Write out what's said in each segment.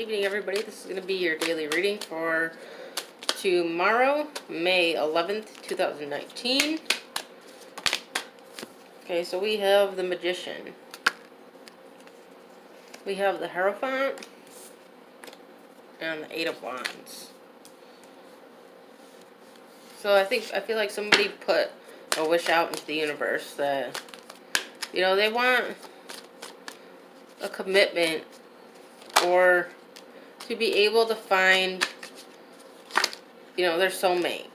evening, everybody. This is going to be your daily reading for tomorrow, May 11th, 2019. Okay, so we have the Magician. We have the Hierophant and the Eight of Wands. So I feel like somebody put a wish out into the universe that, they want a commitment or to be able to find, their soulmate.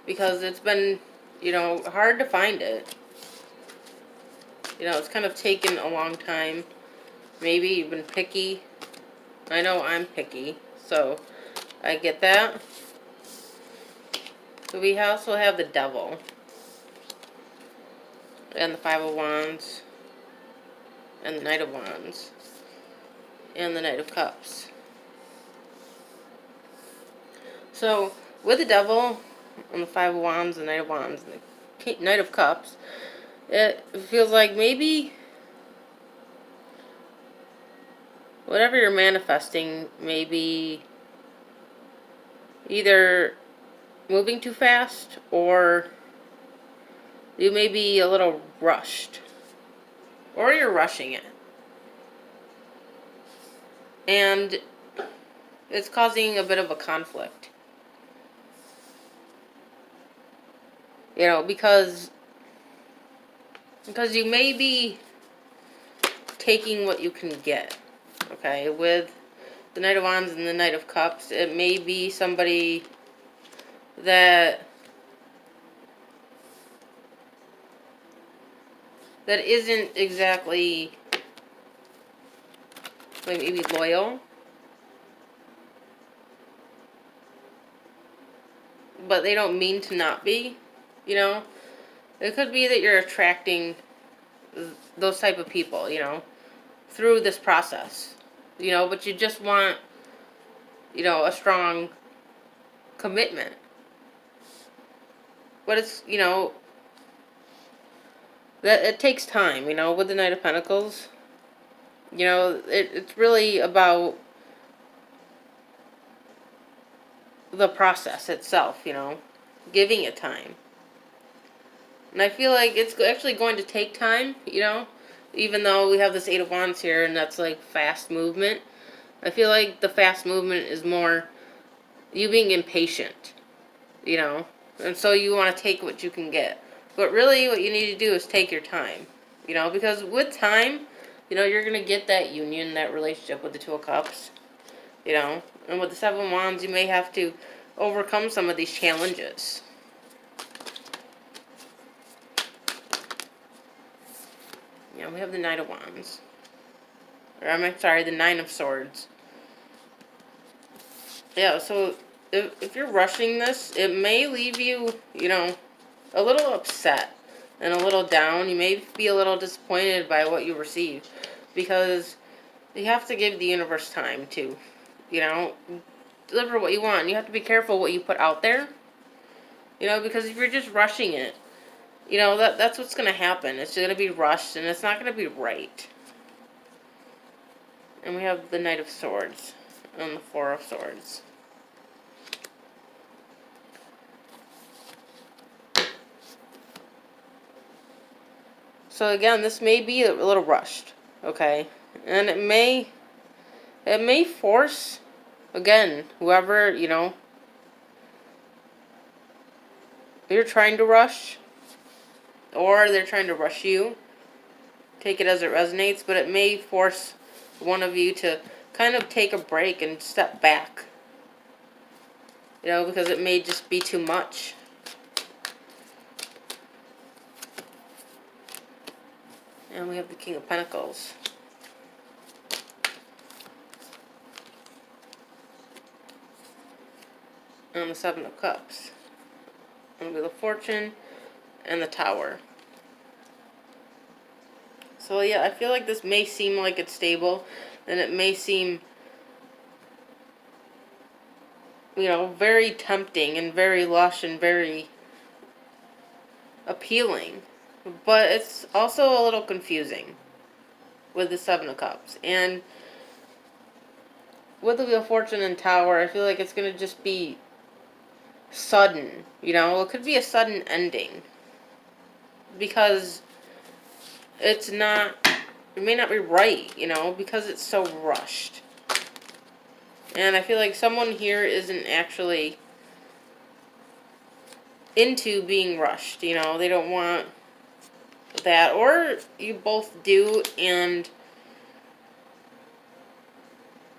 Because it's been, hard to find it. It's kind of taken a long time. Maybe you've been picky. I know I'm picky, so I get that. So we also have the Devil. And the Five of Wands. And the Knight of Wands. And the Knight of Cups. So, with the Devil, and the Five of Wands, the Knight of Wands, and the Knight of Cups, it feels like maybe whatever you're manifesting may be either moving too fast or you may be a little rushed. Or you're rushing it. And it's causing a bit of a conflict. Because you may be taking what you can get. Okay, with the Knight of Wands and the Knight of Cups, it may be somebody that isn't exactly maybe loyal, but they don't mean to not be. It could be that you're attracting those type of people, through this process, but you just want, a strong commitment. But it's, that it takes time, with the Knight of Pentacles. It's really about the process itself, giving it time. And I feel like it's actually going to take time, even though we have this Eight of Wands here and that's like fast movement. I feel like the fast movement is more you being impatient, and so you want to take what you can get. But really what you need to do is take your time, because with time, you're going to get that union, that relationship with the Two of Cups, and with the Seven of Wands, you may have to overcome some of these challenges. We have the Knight of Wands. Or, I'm sorry, the Nine of Swords. Yeah, so if you're rushing this, it may leave you, a little upset and a little down. You may be a little disappointed by what you receive. Because you have to give the universe time to, deliver what you want. You have to be careful what you put out there. Because if you're just rushing it, that's what's going to happen. It's going to be rushed, and it's not going to be right. And we have the Knight of Swords and the Four of Swords. So again, this may be a little rushed, okay? And it may force, again, whoever, you're trying to rush, or they're trying to rush you. Take it as it resonates, but it may force one of you to kind of take a break and step back. Because it may just be too much. And we have the King of Pentacles. And the Seven of Cups. And the Wheel of Fortune. And the Tower. So yeah, I feel like this may seem like it's stable. And it may seem, very tempting and very lush and very appealing. But it's also a little confusing with the Seven of Cups. And with the Wheel of Fortune and Tower, I feel like it's going to just be sudden, you know? It could be a sudden ending. Because it's not, it may not be right, you know? Because it's so rushed. And I feel like someone here isn't actually into being rushed, you know? They don't want that. Or you both do, and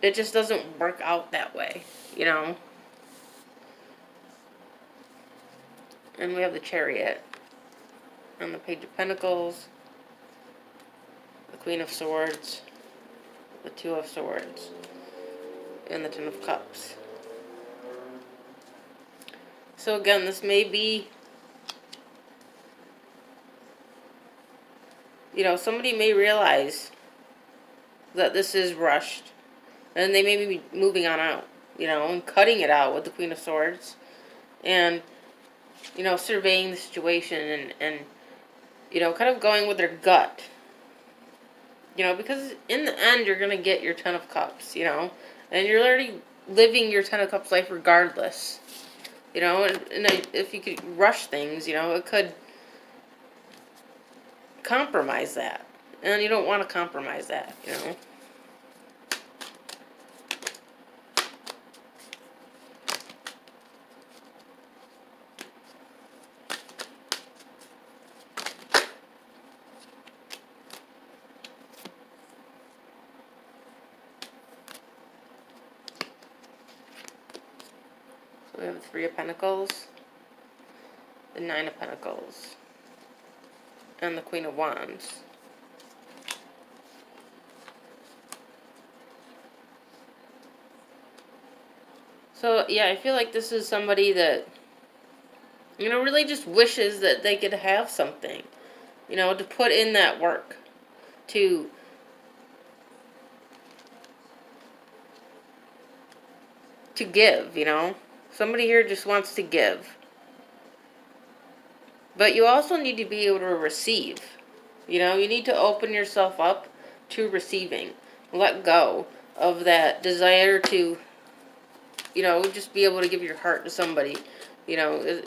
it just doesn't work out that way, you know? And we have the Chariot. And the Page of Pentacles. The Queen of Swords. The Two of Swords. And the Ten of Cups. So again, this may be, you know, somebody may realize that this is rushed. And they may be moving on out, you know, and cutting it out with the Queen of Swords. And, you know, surveying the situation and you know, kind of going with their gut. You know, because in the end, you're going to get your Ten of Cups, you know. And you're already living your Ten of Cups life regardless. You know, and if you could rush things, you know, it could compromise that. And you don't want to compromise that, you know. So we have the Three of Pentacles, the Nine of Pentacles, and the Queen of Wands. So, yeah, I feel like this is somebody that, you know, really just wishes that they could have something, you know, to put in that work, to give, you know. Somebody here just wants to give. But you also need to be able to receive. You know, you need to open yourself up to receiving. Let go of that desire to, you know, just be able to give your heart to somebody. You know,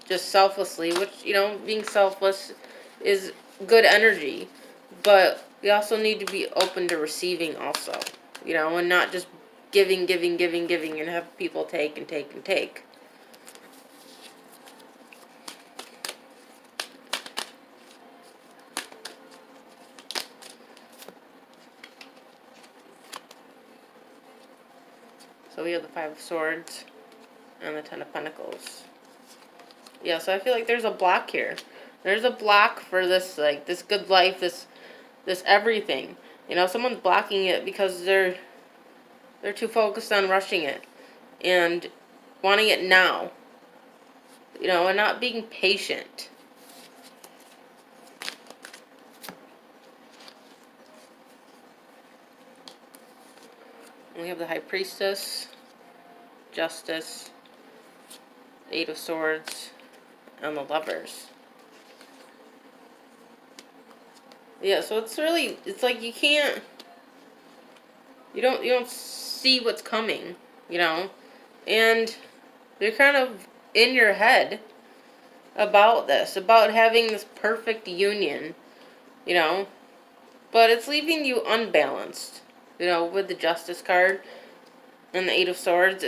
just selflessly, which, you know, being selfless is good energy. But we also need to be open to receiving also. You know, and not just giving, and have people take and take and take. So we have the Five of Swords and the Ten of Pentacles. Yeah, so I feel like there's a block here. There's a block for this, like, this good life, this everything. You know, someone's blocking it because they're too focused on rushing it and wanting it now. You know, and not being patient. And we have the High Priestess, Justice, Eight of Swords, and the Lovers. Yeah, so it's really, it's like you can't, you don't see what's coming, you know, and they're kind of in your head about this, about having this perfect union, you know, but it's leaving you unbalanced, you know, with the Justice card and the Eight of Swords.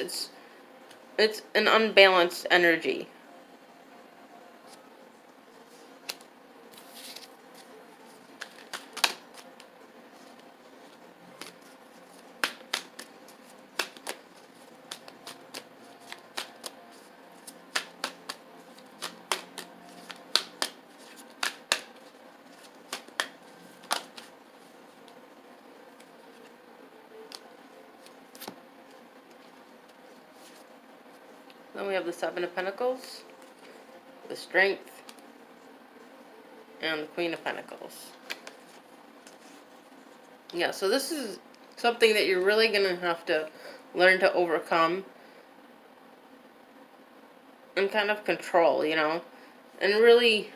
It's an unbalanced energy. Then we have the Seven of Pentacles, the Strength, and the Queen of Pentacles. Yeah, so this is something that you're really going to have to learn to overcome and kind of control, you know, and really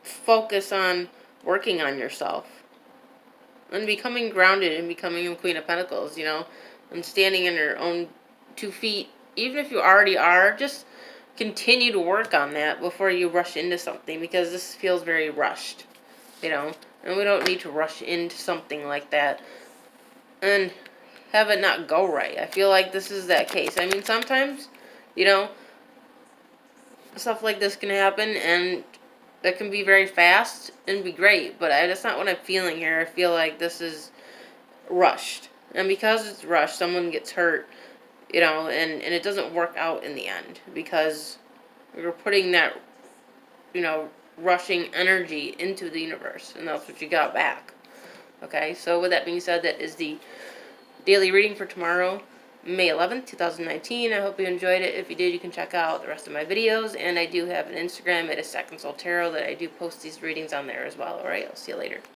focus on working on yourself and becoming grounded and becoming a Queen of Pentacles, and standing on your own 2 feet, even if you already are, just continue to work on that before you rush into something, because this feels very rushed, and we don't need to rush into something like that and have it not go right. I feel like this is that case. I mean, sometimes, stuff like this can happen, and that can be very fast and be great, but that's not what I'm feeling here. I feel like this is rushed. And because it's rushed, someone gets hurt, and it doesn't work out in the end, because you're putting that, rushing energy into the universe, and that's what you got back. Okay, so with that being said, that is the daily reading for tomorrow, May 11th, 2019. I hope you enjoyed it. If you did, you can check out the rest of my videos, and I do have an Instagram, it is Second Soul Tarot, that I do post these readings on there as well. Alright, I'll see you later.